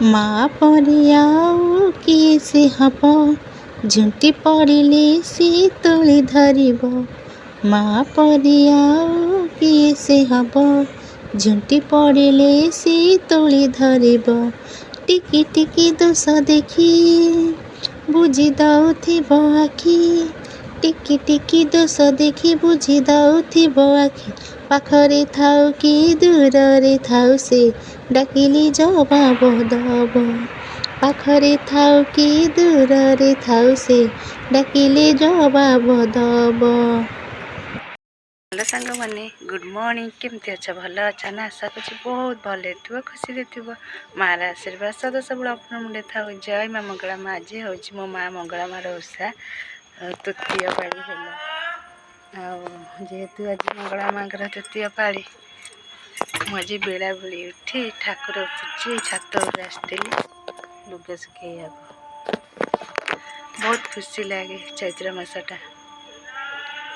माँ परी आउ किए से हब झुंटी पड़िले सी तुली धरिब। माँ परी आउ किए से हब झुंटी पड़िले सी तुली धरिब। टिकी टिकी दोष देखी बुझी दउथिब आखि। टिकी टिकी दोष देखी बुझी दउथिब आखि। पाखरे थाउ कि दूରରେ थाउ से डाकिली जवाब दब। पाखरे थाउ कि दूରରେ थाउ से डाकिले जवाब दब। हेलो सांग मैंने गुड मॉर्निंग केमती अच्छा भल अच्छा ना आशा कर बहुत भले थो खुशी थो मार आशीर्वाद सदा सब अपन मुंडे था। जय माँ मंगला माँ आज हूँ मो माँ मंगला मार ओषा तृतीय पाड़ी है। जेहेतु आज मंगला माँ तृतीय पाड़ी मुझे बेला बेली उठी ठाकुर पूजी छात आसती लुगा सुखा बहुत खुशी लगे। चैत्र मसटा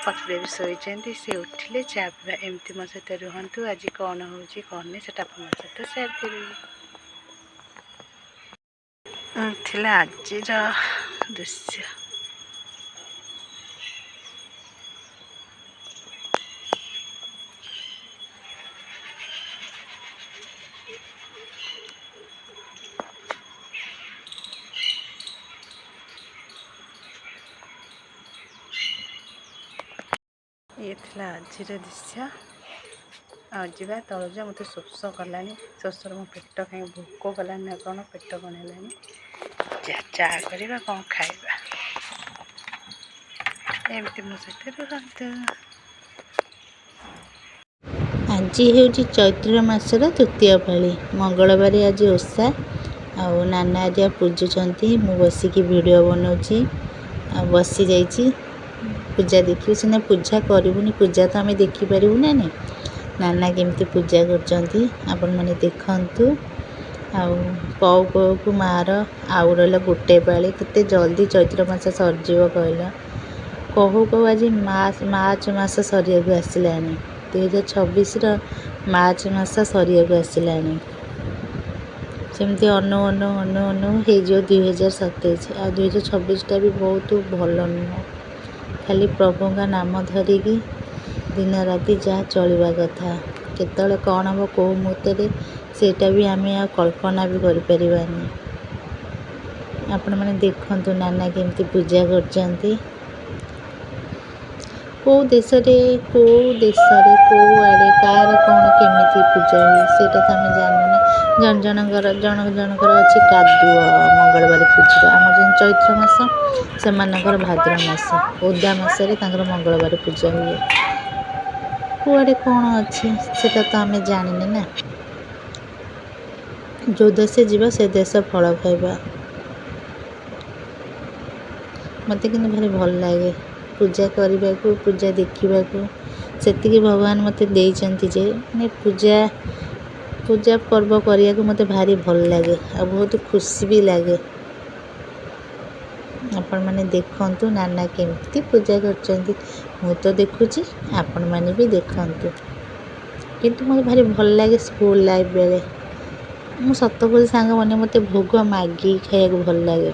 पतिदेव शोती से उठिले चा पीवा एमती मो सहित रुहतु। आज कौन हो कौन नहीं से मो सहित सेयार करी। आज दृश्य ये आज दृश्य आज तौज मत शोष कलानी शोषर मो पेट कहीं भोक गलानी ना कौन पेट कौन है चा करवा कौन खाଇବା एमती मो सहित रुहतु। आज हूँ चैत्र मासर तृतीय पाली मंगलवार आज ओषा आउ नाना आज पूजुंट मु बसिक वीडियो बनाऊँगी बसी जाइए पूजा देखिए सीना पूजा करूनी पूजा तो आम देखिपारू ना नहीं नाना केमती पूजा करपन मैंने देखु। आउ कौ कौ को मार आउ रहा गोटे पाली केते जल्दी चैत्र मास सरज कहल कहू कहू आज मार्च मास सरिया आसला 2026 मार्च मास सरिया आसला सेमती अनु अनु अनु अनु हो 2027 आ 2026 भी बहुत भल नुह खाली प्रभु का नाम धरिकी दिन राति जहाँ चलवा कथा केतले कौन हम कौ मुहूर्त सेटा भी आम कल्पना भी करें। आपण मैंने देखु नाना केमती पूजा कर कौ देश कौ आड़े कार कौन केमी पूजा हुए से तो आम जानूना जन जनकर अच्छी कादुଅ मंगलवार पूजा आम चैत्र मास से भाद्र मास ओदा मसरे मंगलवार पूजा हुए कुआड़े कौन अच्छी से तो आम जाने ना जो देश जीवा से देश फल खाइबा मत कि भारी भल लगे पूजा करने को पूजा देखा से भगवान मत देते जे मैं पूजा पूजा पर्व करने को मत भारी भल लगे आ बहुत खुशी भी लगे। आपण मैंने देखु नाना केमती पूजा कर मु तो देखुची आपण मैंने भी देखु किंतु मत भारी भल लगे। स्कूल लाइफ बेले मु सत कह सांग मैंने मत भोग मागी खाया भल लगे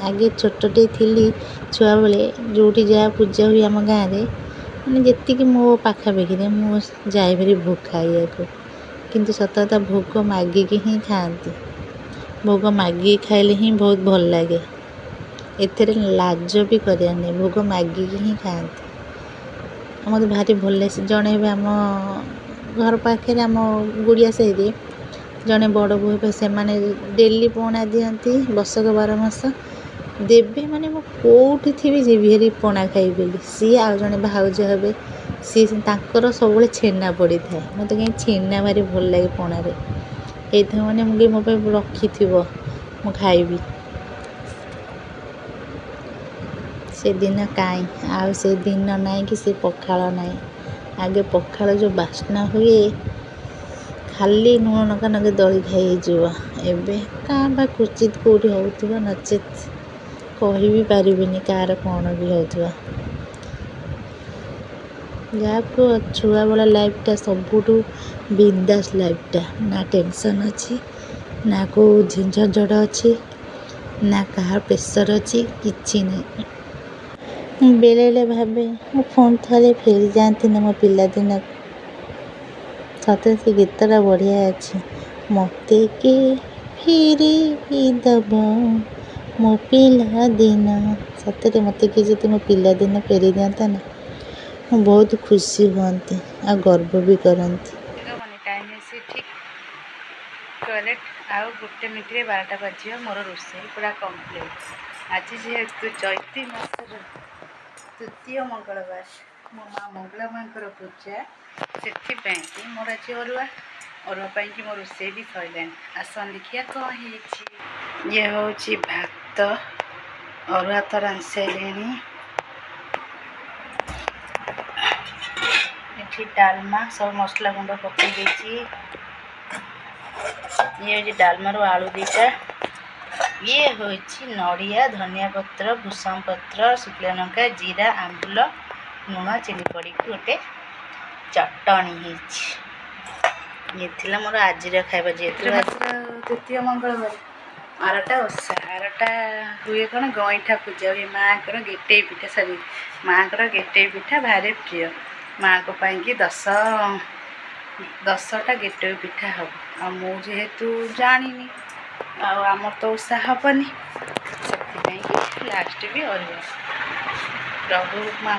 आगे छोटे थी छुआ बेले जो जहाँ पूजा हुई आम गाँव में मैंने जी मो पाखापाखि मुझे जाए भारी भोग खाइया किंतु सतता भोग मागिकी ही खाती भोग मागिकी खाइले ही बहुत भल लगे एथे लाज भी करार नहीं भोग मागिकी ही खाती मत भारी भल लगे। जड़े आम घर पाखे आम गुड़िया सही जड़े बड़ बो से डेली पणा दिखती बसक 12 मास देवे माने मो कोठी थी जीवी पणा खाई सी आ जड़े भाउज हे सी सब छेना पड़ी था मत कहीं छेना भारी भल लगे पणार ये मैंने मुझे मो रखी थी मु खाइबी से दिन कहीं आ से दिन ना कि से पखाल ना आगे पखाल जो बास्ना हुए खाली लुण लंका नगे दली खाई एबे क्या क्वचित कौटी हो नचेत कही भी पारिनी कार कौन भी होगा जहाँ छुआ बड़ा लाइफटा सबुठ बिंदास लाइफटा ना टेंशन अच्छी ନା କେଉଁ ଝିଞ୍ଝଟ ଅଛି, ନା କାହାର ପ୍ରେସର୍ ଅଛି, କିଛି ନାହିଁ। ମୁଁ ବେଳେବେଳେ ଭାବେ ମୁଁ ଫୋନ୍ ଥରେ ଫେରିଯାଆନ୍ତି ନା ମୋ ପିଲାଦିନକୁ। ସତରେ ସେ ଗୀତଟା ବଢ଼ିଆ ଅଛି। ମୋତେ କି ଫେରେଇ ଦେବ ମୋ ପିଲାଦିନ। ସତରେ ମୋତେ କିଏ ଯଦି ମୋ ପିଲାଦିନ ଫେରେଇ ଦିଅନ୍ତା ନା, ମୁଁ ବହୁତ ଖୁସି ହୁଅନ୍ତି ଆଉ ଗର୍ବ ବି କରନ୍ତି। ଟାଇମ୍ ହେସି ଠିକ୍ ଟଏଲେଟ୍ ଆଉ 1 ମିନିଟ୍ରେ 12ଟା ବାଜିବ। ମୋର ରୋଷେଇ ପୁରା କମ୍ପ୍ଲିଟ୍। ଆଜି ଯେହେତୁ ଚୈତି ମାସର ତୃତୀୟ ମଙ୍ଗଳବାର, ମୋ ମା ମଙ୍ଗଳା ମାଙ୍କର ପୂଜା, ସେଥିପାଇଁକି ମୋର ଆଜି ଅରୁଆ ପାଇଁକି ମୋ ରୋଷେଇ ବି ସରିଲାଣି। ଆସନ ଦେଖିଆ କ'ଣ ହେଇଛି। ଇଏ ହେଉଛି ଭାତ, ଅରୁଆ ତ ରାନ୍ଧି ସାରିଲିଣି। ଏଠି ଡାଲମା ସବୁ ମସଲା ଗୁଣ୍ଡ ପକାଇ ଦେଇଛି। ଇଏ ହେଉଛି ଡାଲମାରୁ ଆଳୁ ଦିଟା। ଇଏ ହେଉଛି ନଡ଼ିଆ, ଧନିଆ ପତ୍ର, ଭୃଷଙ୍ଗ ପତ୍ର, ଶୁଖିଲା ଲଙ୍କା, ଜିରା, ଆମ୍ବୁଲ, ଲୁଣ, ଚିନି ପଡ଼ିକି ଗୋଟେ ଚଟଣି ହେଇଛି। ଇଏ ଥିଲା ମୋର ଆଜିର ଖାଇବା। ଯେହେତୁ ତୃତୀୟ ମଙ୍ଗଳବାର, ଆରଟା ଓଷା। ଆରଟା ହୁଏ କ'ଣ, ଗଇଁଠା ପୂଜା ହୁଏ। ମାଆଙ୍କର ଗେଟେଇ ପିଠା, ମାଆଙ୍କର ଗେଟେଇ ପିଠା ଭାରି ପ୍ରିୟ। ମାଆଙ୍କ ପାଇଁକି 10ଟା ଗେଟେଇ ପିଠା ହେବ। ଆଉ ମୁଁ ଯେହେତୁ ଜାଣିନି, ଆଉ ଆମର ତ ଓଷା ହେବନି, ସେଥିପାଇଁକି ଲାଷ୍ଟ ବି ଅରୁଆ। ପ୍ରଭୁ ମା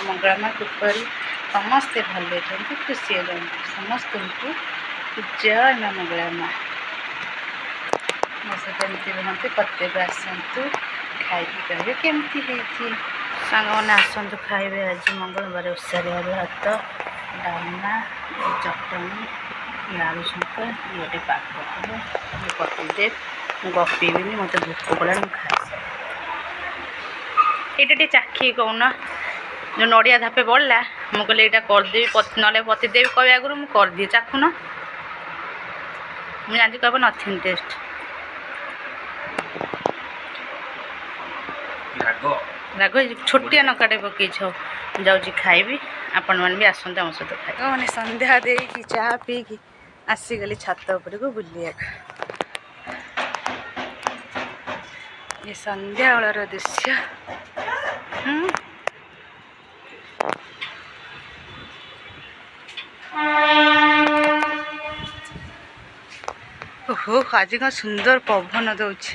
ମଙ୍ଗଳା ମା କୃପାରୁ ସମସ୍ତେ ଭଲ ଅଛନ୍ତି, ଖୁସି ଅଛନ୍ତି। ସମସ୍ତଙ୍କୁ ଜୟ ମା ମଙ୍ଗଳା ମା। ମୋ ସହିତ ଏମିତି ରୁହନ୍ତୁ, ପ୍ରତ୍ୟେକ ଆସନ୍ତୁ, ଖାଇକି କହିବେ କେମିତି ହେଇଛି। ସାଙ୍ଗମାନେ ଆସନ୍ତୁ ଖାଇବେ। ଆଜି ମଙ୍ଗଳବାର ଓଷାରେ ଅରୁଆ ଭାତ, ଡାଲମା, ଚଟଣି, ଆଳୁ ଛୁଙ୍କ, ଗୋଟେ ପାପଡ଼, ପକେଇଦେ। ମୁଁ ଗପିବିନି, ମୋତେ ଭୋକ କଲାଣି, ମୁଁ ଖାଇସାରିଲି। ଏଇଟା ଟିକେ ଚାଖିକି କହୁନ। ଯେଉଁ ନଡ଼ିଆ ଧାପେ ବଳିଲା, ମୁଁ କହିଲି ଏଇଟା କରିଦେବି, ନହେଲେ ପତିଦେବି କହିବା ଆଗରୁ ମୁଁ କରିଦିଏ। ଚାଖୁନ, ମୁଁ ଜାଣିଛି କହିବ ନଥିଙ୍ଗ ଟେଷ୍ଟ। ରାଗ ଛୋଟିଆ ନକାଟେ ପକେଇଛ। ମୁଁ ଯାଉଛି ଖାଇବି, ଆପଣମାନେ ବି ଆସନ୍ତୁ ଆମ ସହିତ ଖାଇବେ। ମାନେ ସନ୍ଧ୍ୟା ଦେଇକି ଚା ପିଇକି ଆସିଗଲି ଛାତ ଉପରକୁ ବୁଲିବାକୁ। ଏ ସନ୍ଧ୍ୟାବେଳର ଦୃଶ୍ୟ। ଓହୋ, ଆଜି କ'ଣ ସୁନ୍ଦର ପବନ ଦଉଛି।